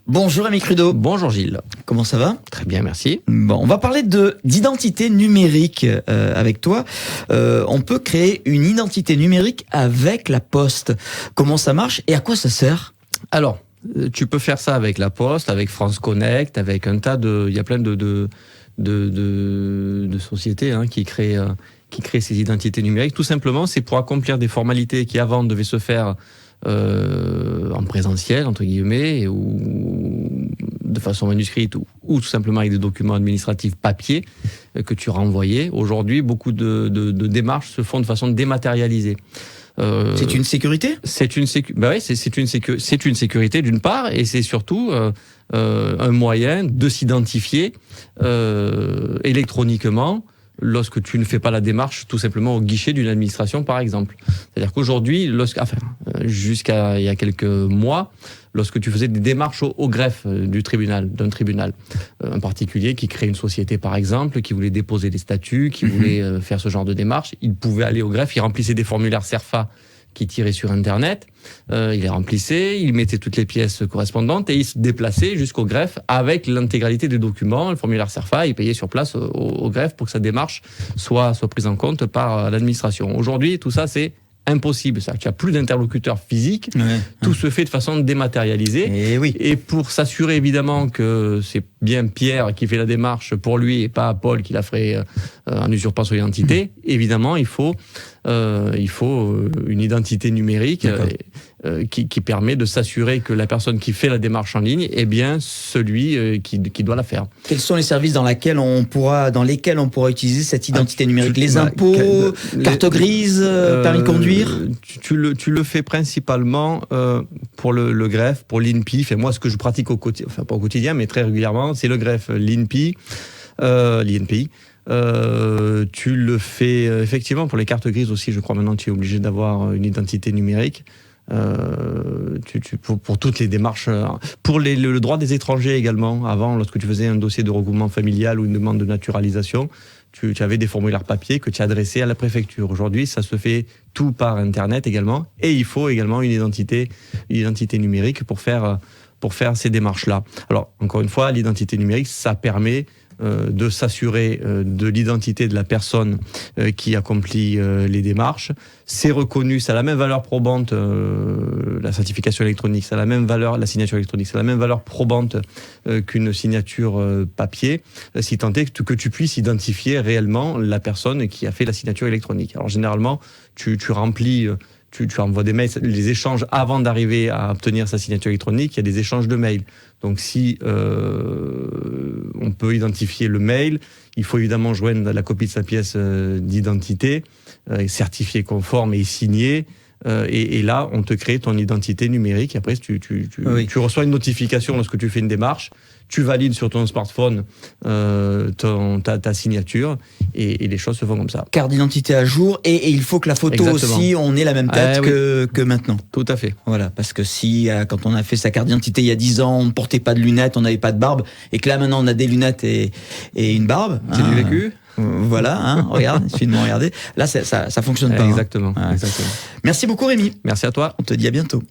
Bonjour Rémi Crudo. Bonjour Gilles. Comment ça va ? Très bien, merci. Bon, on va parler d'identité numérique avec toi. On peut créer une identité numérique avec la Poste. Comment ça marche et à quoi ça sert ? Alors, tu peux faire ça avec la Poste, avec France Connect, avec un tas de... Il y a plein de sociétés qui créent ces identités numériques. Tout simplement, c'est pour accomplir des formalités qui avant devaient se faire en présentiel, entre guillemets, ou de façon manuscrite, ou tout simplement avec des documents administratifs papier que tu renvoyais. Aujourd'hui, beaucoup de démarches se font de façon dématérialisée. C'est une sécurité ? C'est une sécurité d'une part, et c'est surtout un moyen de s'identifier électroniquement lorsque tu ne fais pas la démarche tout simplement au guichet d'une administration, par exemple. C'est-à-dire qu'aujourd'hui, jusqu'à il y a quelques mois, lorsque tu faisais des démarches au greffe d'un tribunal, un particulier qui crée une société, par exemple, qui voulait déposer des statuts, qui voulait faire ce genre de démarche, il pouvait aller au greffe, il remplissait des formulaires CERFA qui tiraient sur Internet, il les remplissait, il mettait toutes les pièces correspondantes et il se déplaçait jusqu'au greffe avec l'intégralité des documents, le formulaire CERFA, il payait sur place au greffe pour que sa démarche soit prise en compte par l'administration. Aujourd'hui, tout ça, c'est impossible. Tu n'as plus d'interlocuteur physique, tout se fait de façon dématérialisée. Et pour s'assurer évidemment que c'est bien Pierre qui fait la démarche pour lui et pas Paul qui la ferait en usurpant son identité, évidemment il faut une identité numérique qui permet de s'assurer que la personne qui fait la démarche en ligne est bien celui qui doit la faire. Quels sont les services dans lesquels on pourra utiliser cette identité numérique ? Les impôts, carte grise, permis de conduire ? Tu le fais principalement pour le greffe, pour l'INPI. Moi, ce que je pratique pas au quotidien, mais très régulièrement, c'est le greffe, l'INPI, l'INPI. Tu le fais effectivement pour les cartes grises aussi. Je crois maintenant tu es obligé d'avoir une identité numérique. Pour toutes les démarches, pour le droit des étrangers également. Avant, lorsque tu faisais un dossier de regroupement familial ou une demande de naturalisation, tu avais des formulaires papier que tu adressais à la préfecture. Aujourd'hui, ça se fait tout par Internet également, et il faut également une identité numérique pour faire ces démarches-là. Alors, encore une fois, l'identité numérique, ça permet de s'assurer de l'identité de la personne qui accomplit les démarches. C'est reconnu, ça a la même valeur probante, la certification électronique, ça a la même valeur, la signature électronique, ça a la même valeur probante qu'une signature papier, si tant est que tu puisses identifier réellement la personne qui a fait la signature électronique. Alors généralement, tu remplis... Tu envoies des mails, les échanges avant d'arriver à obtenir sa signature électronique, il y a des échanges de mails. Donc si on peut identifier le mail, il faut évidemment joindre la copie de sa pièce d'identité, certifiée conforme et signée. Et là, on te crée ton identité numérique. Après, tu reçois une notification lorsque tu fais une démarche. Tu valides sur ton smartphone ta signature et les choses se font comme ça. Carte d'identité à jour et il faut que la photo aussi, on ait la même tête que maintenant. Tout à fait. Voilà, parce que si quand on a fait sa carte d'identité il y a 10 ans, on ne portait pas de lunettes, on n'avait pas de barbe, et que là maintenant on a des lunettes et une barbe. C'est du vécu. Voilà, regarde, il suffit de me regarder. Là, ça fonctionne pas. Exactement. Merci beaucoup Rémi. Merci à toi. On te dit à bientôt.